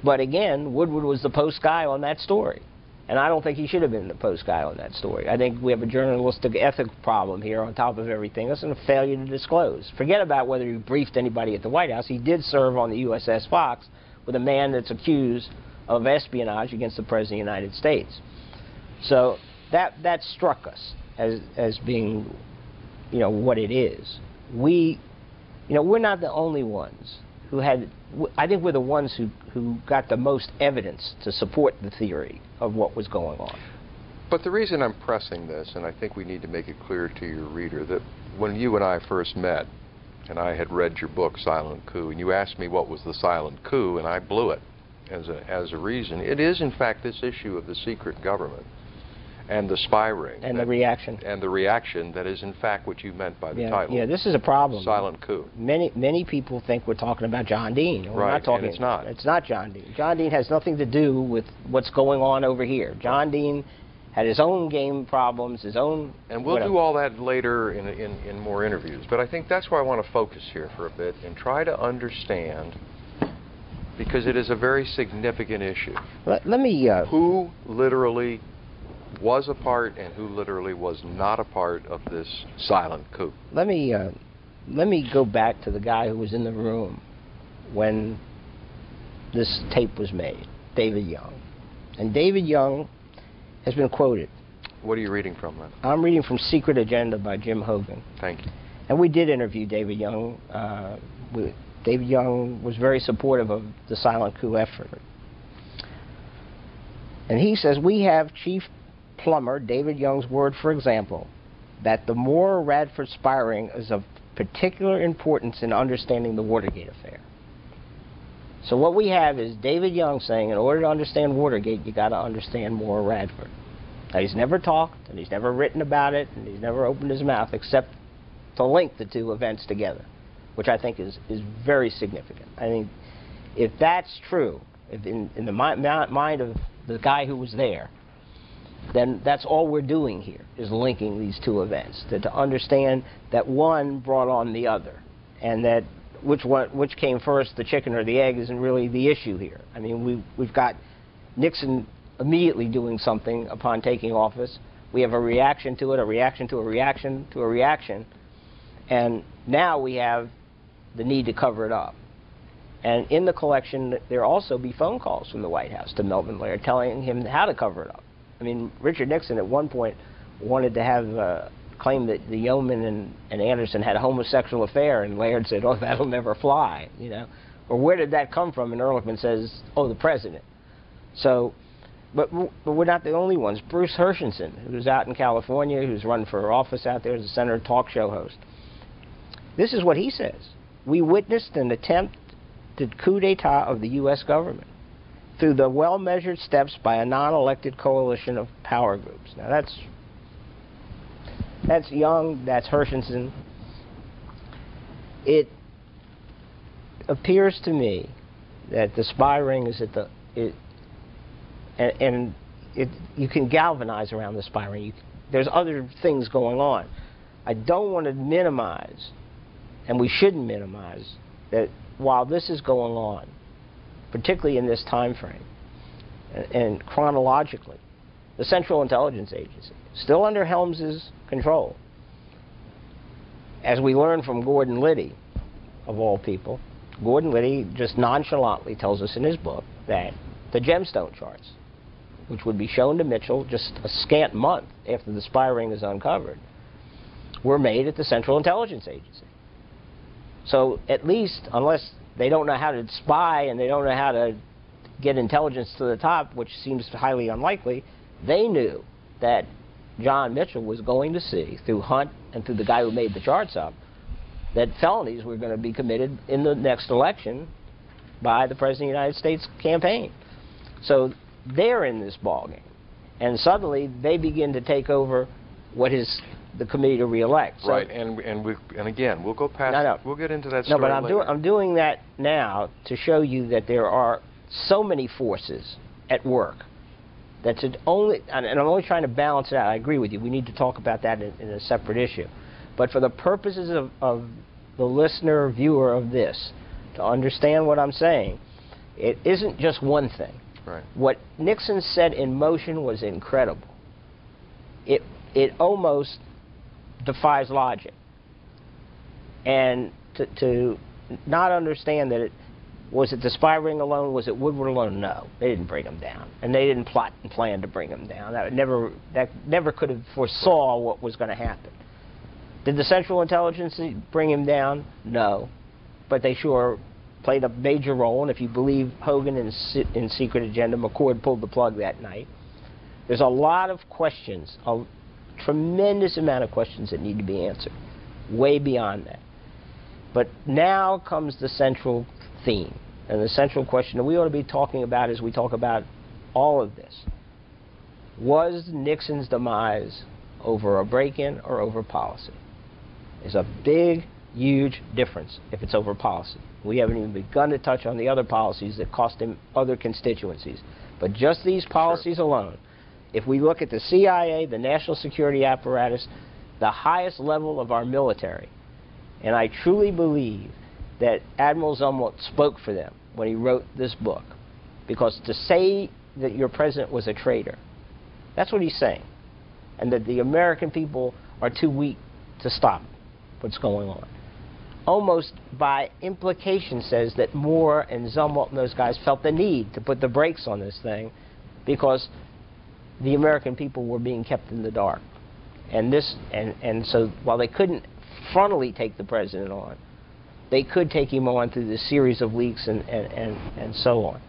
But again, Woodward was the Post guy on that story. And I don't think he should have been the Post guy on that story. I think we have a journalistic ethics problem here on top of everything else and a failure to disclose. Forget about whether he briefed anybody at the White House. He did serve on the USS Fox with a man that's accused of espionage against the President of the United States. So that struck us as being, you know, what it is. We're not the only ones who had, I think we're the ones who got the most evidence to support the theory of what was going on. But the reason I'm pressing this, and I think we need to make it clear to your reader, that when you and I first met, and I had read your book, Silent Coup, and you asked me what was the silent coup, and I blew it as a reason. It is, in fact, this issue of the secret government and the spy ring. And the reaction. And the reaction that is, in fact, what you meant by the title. Yeah, this is a problem. Silent Coup. Many people think we're talking about John Dean. We're right, not talking, and it's not. It's not John Dean. John Dean has nothing to do with what's going on over here. John Dean had his own game problems, his own... And we'll do all that later in more interviews. But I think that's where I want to focus here for a bit and try to understand, because it is a very significant issue. Let me... who literally was a part and who literally was not a part of this silent coup. Let me go back to the guy who was in the room when this tape was made, David Young. And David Young has been quoted. What are you reading from then? I'm reading from Secret Agenda by Jim Hogan. Thank you. And we did interview David Young. David Young was very supportive of the silent coup effort. And he says, we have Chief Plummer David Young's word, for example, that the Moore-Radford spy ring is of particular importance in understanding the Watergate affair. So what we have is David Young saying, in order to understand Watergate, you got to understand Moore-Radford. Now, he's never talked, and he's never written about it, and he's never opened his mouth except to link the two events together, which I think is very significant. I think if that's true, if in the mind of the guy who was there, then that's all we're doing here, is linking these two events, to understand that one brought on the other, and that which came first, the chicken or the egg, isn't really the issue here. I mean, we've got Nixon immediately doing something upon taking office. We have a reaction to it, a reaction to a reaction to a reaction, and now we have the need to cover it up. And in the collection, there also be phone calls from the White House to Melvin Laird telling him how to cover it up. I mean, Richard Nixon at one point wanted to have claim that the yeoman and Anderson had a homosexual affair, and Laird said, "Oh, that'll never fly," you know. Or where did that come from? And Ehrlichman says, "Oh, the president." So, but we're not the only ones. Bruce Hershenson, who's out in California, who's run for office out there as a senator talk show host. This is what he says: "We witnessed an attempt to coup d'etat of the U.S. government through the well-measured steps by a non-elected coalition of power groups." Now that's Young, that's Hershenson. It appears to me that the spy ring is at you can galvanize around the spy ring. There's other things going on. I don't want to minimize, and we shouldn't minimize, that while this is going on, particularly in this time frame and chronologically, the Central Intelligence Agency, still under Helms's control. As we learned from Gordon Liddy, of all people, Gordon Liddy just nonchalantly tells us in his book that the gemstone charts, which would be shown to Mitchell just a scant month after the spy ring is uncovered, were made at the Central Intelligence Agency. So at least, unless they don't know how to spy and they don't know how to get intelligence to the top, which seems highly unlikely, they knew that John Mitchell was going to see, through Hunt and through the guy who made the charts up, that felonies were going to be committed in the next election by the President of the United States campaign. So they're in this ballgame. And suddenly they begin to take over what is the committee to re-elect. So, right, and again, we'll go past, we'll get into that story No, but later. I'm doing that now to show you that there are so many forces at work. That's only, and I'm only trying to balance it out. I agree with you. We need to talk about that in a separate issue. But for the purposes of the listener, viewer of this, to understand what I'm saying, it isn't just one thing. Right. What Nixon set in motion was incredible. It almost defies logic. And to not understand that was it the spy ring alone? Was it Woodward alone? No, they didn't bring him down, and they didn't plot and plan to bring him down. That never could have foresaw what was going to happen. Did the Central Intelligence bring him down? No, but they sure played a major role. And if you believe Hogan in Secret Agenda, McCord pulled the plug that night. There's a lot of questions, a tremendous amount of questions that need to be answered, way beyond that. But now comes the central theme, and the central question that we ought to be talking about as we talk about all of this. Was Nixon's demise over a break-in or over policy? There's a big, huge difference if it's over policy. We haven't even begun to touch on the other policies that cost him other constituencies. But just these policies alone, if we look at the CIA, the national security apparatus, the highest level of our military, and I truly believe that Admiral Zumwalt spoke for them when he wrote this book. Because to say that your president was a traitor, that's what he's saying. And that the American people are too weak to stop what's going on. Almost by implication says that Moore and Zumwalt and those guys felt the need to put the brakes on this thing because the American people were being kept in the dark. And so while they couldn't frontally take the president on, they could take him on through this series of leaks and so on.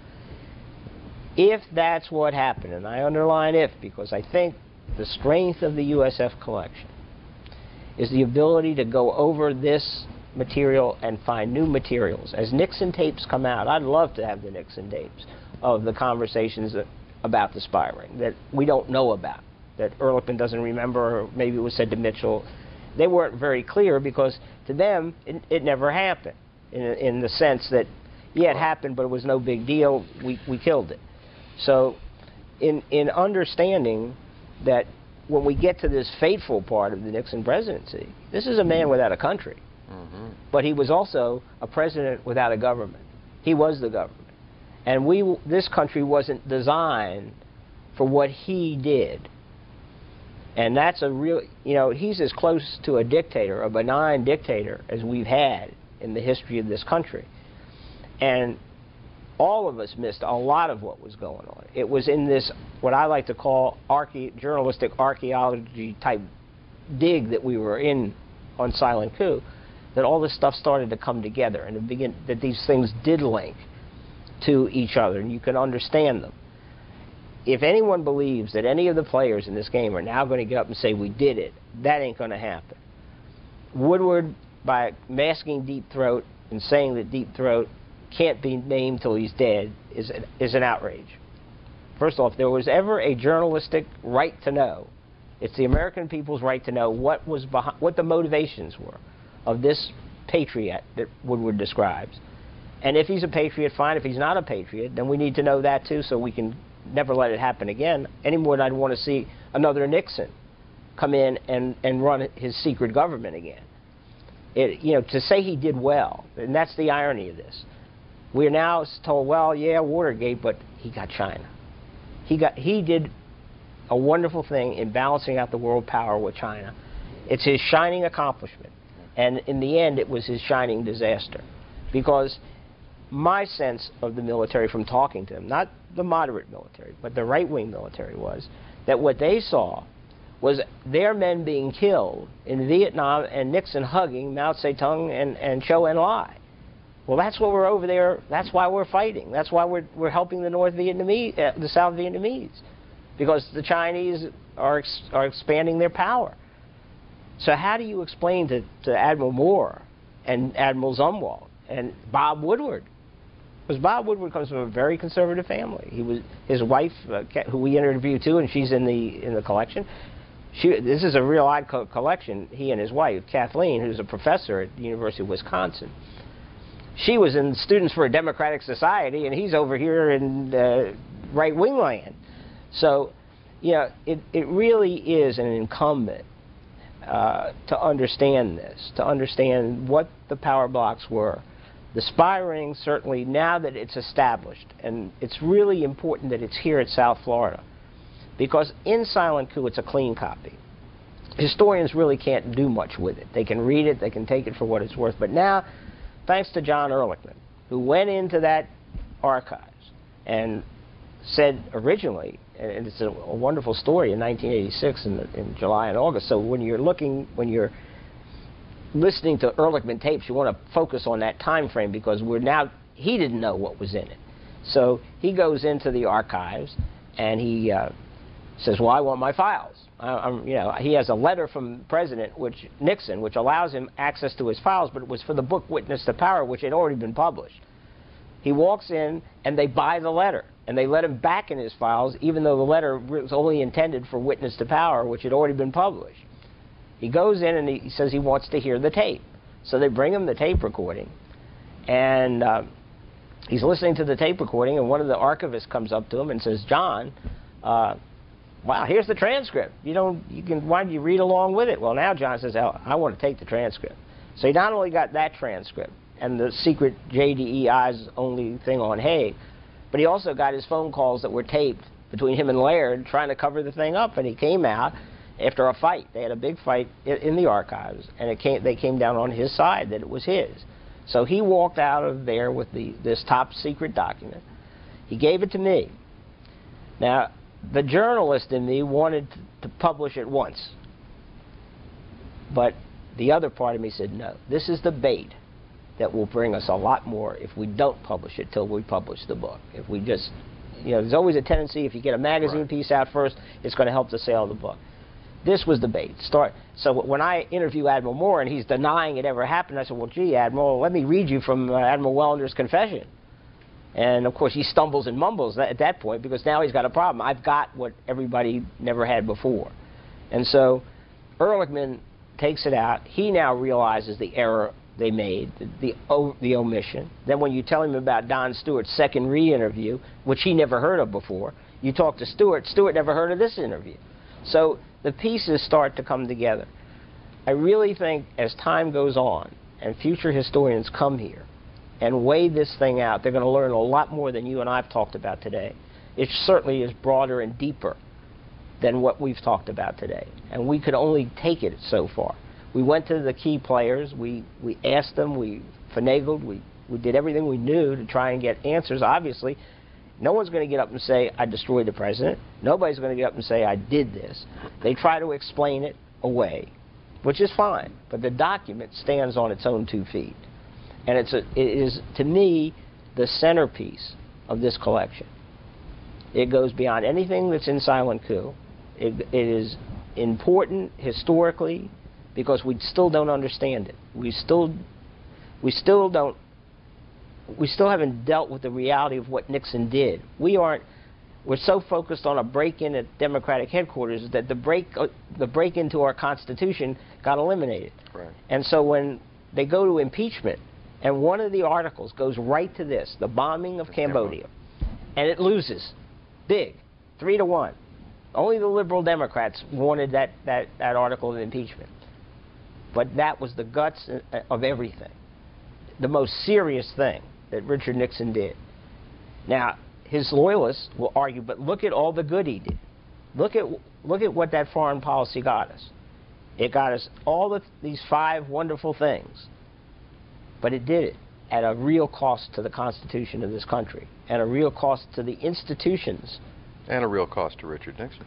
If that's what happened, and I underline if, because I think the strength of the USF collection is the ability to go over this material and find new materials. As Nixon tapes come out, I'd love to have the Nixon tapes of the conversations about the spy ring that we don't know about, that Ehrlichman doesn't remember, or maybe it was said to Mitchell. They weren't very clear because to them it never happened, in the sense that, yeah, it happened, but it was no big deal, we killed it. So in understanding that when we get to this fateful part of the Nixon presidency, this is a man without a country. Mm-hmm. But he was also a president without a government. He was the government. And this country wasn't designed for what he did. And that's a real, he's as close to a dictator, a benign dictator, as we've had in the history of this country. And all of us missed a lot of what was going on. It was in this, what I like to call journalistic archaeology type dig that we were in on Silent Coup, that all this stuff started to come together and that these things did link to each other, and you can understand them. If anyone believes that any of the players in this game are now going to get up and say, we did it, that ain't going to happen. Woodward, by masking Deep Throat and saying that Deep Throat can't be named till he's dead, is an outrage. First off, there was ever a journalistic right to know. It's the American people's right to know what the motivations were of this patriot that Woodward describes. And if he's a patriot, fine. If he's not a patriot, then we need to know that too, so we can never let it happen again. Any more than I'd want to see another Nixon come in and run his secret government again. To say he did well, and that's the irony of this. We're now told, well, yeah, Watergate, but he got China. He did a wonderful thing in balancing out the world power with China. It's his shining accomplishment. And in the end, it was his shining disaster. Because my sense of the military from talking to them, not the moderate military, but the right-wing military, was that what they saw was their men being killed in Vietnam and Nixon hugging Mao Zedong and Zhou Enlai. Well, that's what we're over there. That's why we're fighting. That's why we're helping the North Vietnamese, the South Vietnamese, because the Chinese are expanding their power. So how do you explain to Admiral Moore and Admiral Zumwalt and Bob Woodward? Because Bob Woodward comes from a very conservative family. His wife, who we interviewed too, and she's in the collection. This is a real odd collection. He and his wife, Kathleen, who's a professor at the University of Wisconsin. She was in Students for a Democratic Society, and he's over here in right-wing land. So, you know, it really is an incumbent to understand this, to understand what the power blocks were. The spy ring, certainly, now that it's established, and it's really important that it's here at South Florida, because in Silent Coup, it's a clean copy. Historians really can't do much with it. They can read it, they can take it for what it's worth, but now, thanks to John Ehrlichman, who went into that archives and said originally, and it's a wonderful story in 1986 in July and August, so when you're listening to Ehrlichman tapes, you want to focus on that time frame, because he didn't know what was in it. So he goes into the archives and he says, well, I want my files. He has a letter from President Nixon, which allows him access to his files, but it was for the book Witness to Power, which had already been published. He walks in and they buy the letter, and they let him back in his files, even though the letter was only intended for Witness to Power, which had already been published. He goes in and he says he wants to hear the tape. So they bring him the tape recording, and he's listening to the tape recording, and one of the archivists comes up to him and says, John, wow, here's the transcript. Why don't you read along with it? Well, now John says, I want to take the transcript. So he not only got that transcript and the secret JDEI's only thing on Haig, but he also got his phone calls that were taped between him and Laird trying to cover the thing up, and he came out after a fight. They had a big fight in the archives, and they came down on his side that it was his. So he walked out of there with this top secret document. He gave it to me. Now, the journalist in me wanted to publish it once, but the other part of me said, no, this is the bait that will bring us a lot more if we don't publish it till we publish the book. If we just, there's always a tendency, if you get a magazine piece out first, it's going to help the sale of the book. This was the bait. So when I interview Admiral Moore and he's denying it ever happened, I said, well, gee, Admiral, let me read you from Admiral Wellender's confession. And, of course, he stumbles and mumbles at that point, because now he's got a problem. I've got what everybody never had before. And so Ehrlichman takes it out. He now realizes the error they made, the omission. Then when you tell him about Don Stewart's second re-interview, which he never heard of before, you talk to Stewart. Stewart never heard of this interview. So the pieces start to come together. I really think as time goes on and future historians come here and weigh this thing out, they're going to learn a lot more than you and I have talked about today. It certainly is broader and deeper than what we've talked about today. And we could only take it so far. We went to the key players. We asked them. We finagled. We did everything we knew to try and get answers. Obviously, no one's going to get up and say, I destroyed the president. Nobody's going to get up and say, I did this. They try to explain it away, which is fine. But the document stands on its own 2 feet. And it is, to me, the centerpiece of this collection. It goes beyond anything that's in Silent Coup. It is important historically because we still don't understand it. We still haven't dealt with the reality of what Nixon did. We're so focused on a break-in at Democratic headquarters that the break into our Constitution got eliminated. Right. And so when they go to impeachment, and one of the articles goes right to this, the bombing of Cambodia, and it loses big, 3-1. Only the liberal Democrats wanted that article of impeachment. But that was the guts of everything, the most serious thing that Richard Nixon did. Now, his loyalists will argue, but look at all the good he did. Look at what that foreign policy got us. It got us all these 5 wonderful things, but it did it at a real cost to the Constitution of this country, and a real cost to the institutions. And a real cost to Richard Nixon.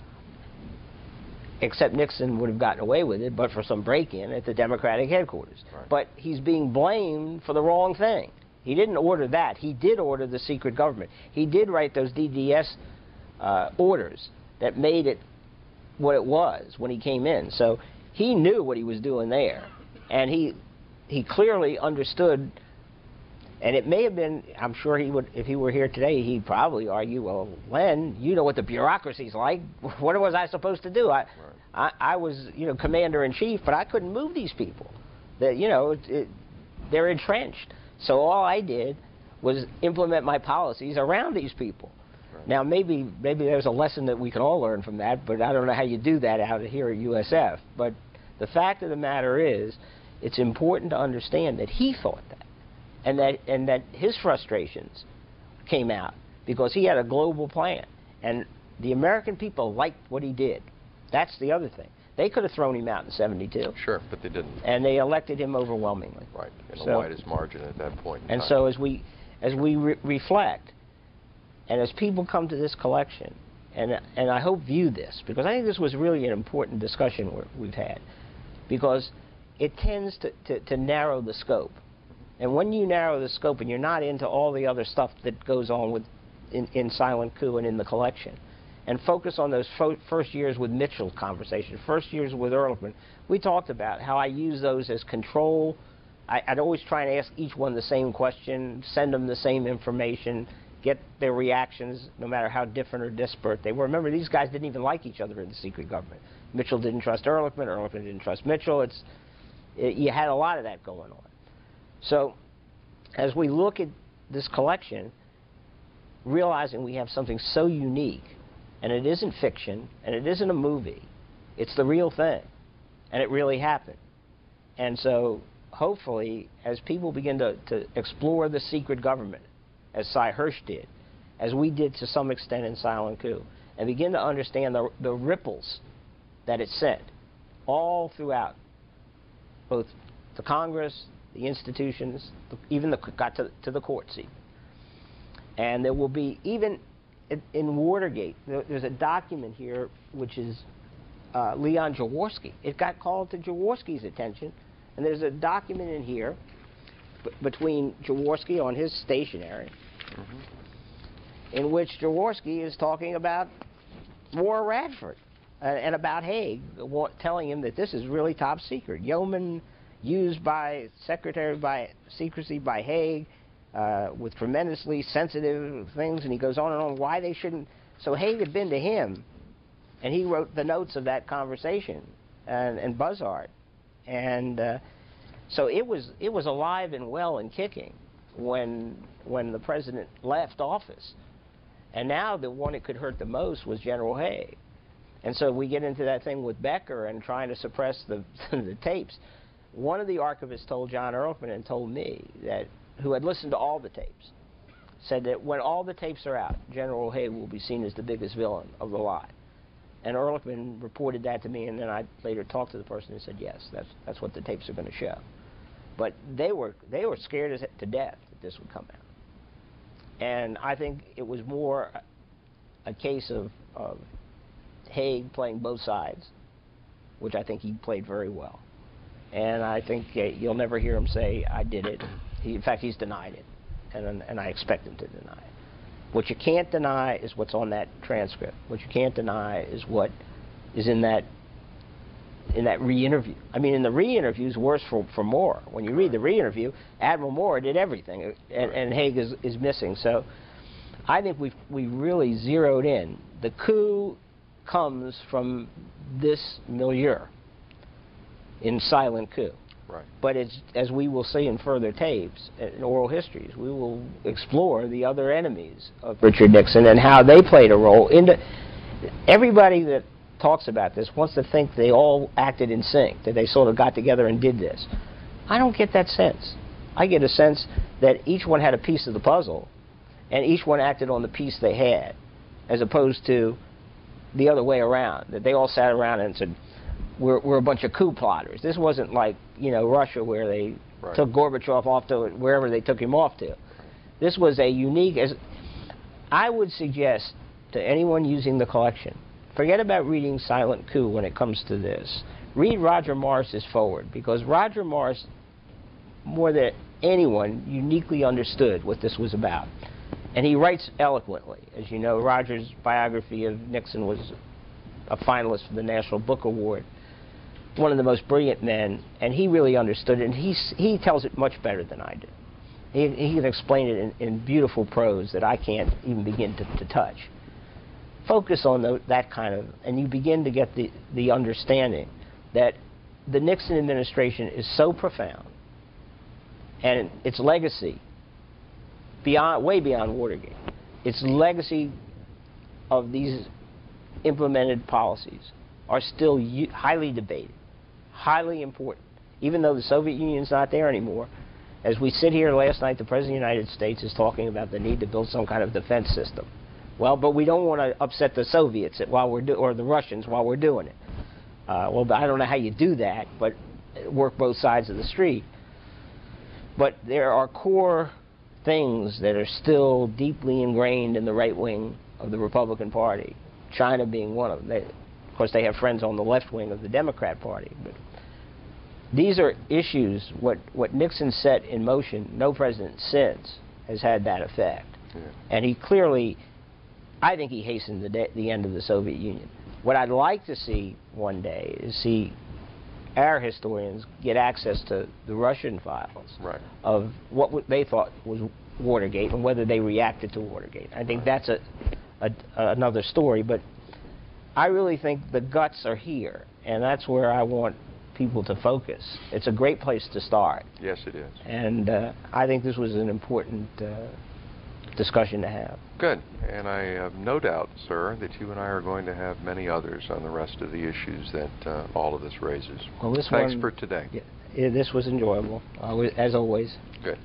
Except Nixon would have gotten away with it, but for some break-in at the Democratic headquarters. Right. But he's being blamed for the wrong thing. He didn't order that. He did order the secret government. He did write those DDS orders that made it what it was when he came in. So he knew what he was doing there, and he clearly understood. And it may have been, I'm sure he would, if he were here today, he'd probably argue, well, Len, you know what the bureaucracy's like. What was I supposed to do? I was, commander-in-chief, but I couldn't move these people. They're entrenched. So all I did was implement my policies around these people. Right. Now, maybe there's a lesson that we can all learn from that, but I don't know how you do that out here at USF. But the fact of the matter is, it's important to understand that he thought that. And that his frustrations came out because he had a global plan. And the American people liked what he did. That's the other thing. They could have thrown him out in '72. Sure, but they didn't. And they elected him overwhelmingly. Right, in the widest margin at that point in time. And so as we reflect, and as people come to this collection, and I hope view this, because I think this was really an important discussion we've had, because it tends to narrow the scope. And when you narrow the scope and you're not into all the other stuff that goes on in Silent Coup and in the collection, and focus on those first years with Mitchell's conversation, first years with Ehrlichman, we talked about how I use those as control. I'd always try and ask each one the same question, send them the same information, get their reactions, no matter how different or disparate they were. Remember, these guys didn't even like each other in the secret government. Mitchell didn't trust Ehrlichman, Ehrlichman didn't trust Mitchell. You had a lot of that going on. So, as we look at this collection, realizing we have something so unique, and it isn't fiction, and it isn't a movie, it's the real thing, and it really happened. And so, hopefully, as people begin to explore the secret government, as Cy Hirsch did, as we did to some extent in Silent Coup, and begin to understand the ripples that it sent all throughout both the Congress, the institutions, even got to the courts even. And there will be, even in Watergate, there's a document here which is Leon Jaworski. It got called to Jaworski's attention, and there's a document in here between Jaworski on his stationery, in which Jaworski is talking about War Radford and about Haig, telling him that this is really top secret. Yeoman used by secretary by secrecy by Haig with tremendously sensitive things, and he goes on and on why they shouldn't. So Haig had been to him, and he wrote the notes of that conversation and Buzzard, and so it was alive and well and kicking when the president left office, and now the one it could hurt the most was General Haig, and so we get into that thing with Becker and trying to suppress the tapes. One of the archivists told John Ehrlichman and told me that, who had listened to all the tapes, said that when all the tapes are out, General Haig will be seen as the biggest villain of the lot. And Ehrlichman reported that to me, and then I later talked to the person and said, yes, that's what the tapes are going to show. But they were scared to death that this would come out. And I think it was more a case of Haig playing both sides, which I think he played very well. And I think you'll never hear him say, I did it. In fact, he's denied it, and I expect him to deny it. What you can't deny is what's on that transcript. What you can't deny is what is in that re-interview. I mean, in the re-interviews, worse for Moore. When you read the re-interview, Admiral Moore did everything, and Haig is missing. So I think we really zeroed in. The coup comes from this milieu in Silent Coup. Right. But it's, as we will see in further tapes, in oral histories, we will explore the other enemies of Richard Nixon and how they played a role. Everybody that talks about this wants to think they all acted in sync, that they sort of got together and did this. I don't get that sense. I get a sense that each one had a piece of the puzzle, and each one acted on the piece they had, as opposed to the other way around, that they all sat around and said, we're a bunch of coup plotters. This wasn't like, you know, Russia, where they took Gorbachev off to wherever they took him off to. This was a unique, as I would suggest to anyone using the collection, forget about reading Silent Coup when it comes to this. Read Roger Morris's foreword, because Roger Morris, more than anyone, uniquely understood what this was about. And he writes eloquently. As you know, Roger's biography of Nixon was a finalist for the National Book Award. One of the most brilliant men, and he really understood it, and he tells it much better than I do. He can explain it in beautiful prose that I can't even begin to touch. Focus on that kind of, and you begin to get the understanding that the Nixon administration is so profound, and its legacy, way beyond Watergate, its legacy of these implemented policies are still highly debated, highly important. Even though the Soviet Union's not there anymore, as we sit here last night, the President of the United States is talking about the need to build some kind of defense system. Well, but we don't want to upset the Soviets or the Russians while we're doing it. Well, I don't know how you do that, but work both sides of the street. But there are core things that are still deeply ingrained in the right wing of the Republican Party, China being one of them. Of course, they have friends on the left wing of the Democrat Party. But these are issues, what Nixon set in motion, no president since has had that effect. Yeah. And he clearly, I think he hastened the end of the Soviet Union. What I'd like to see one day is see our historians get access to the Russian files of what they thought was Watergate and whether they reacted to Watergate. I think that's another story, but I really think the guts are here, and that's where I want people to focus. It's a great place to start. Yes, it is. And I think this was an important discussion to have. Good. And I have no doubt, sir, that you and I are going to have many others on the rest of the issues that all of this raises. Well, Thanks for today. Yeah, this was enjoyable, as always. Good.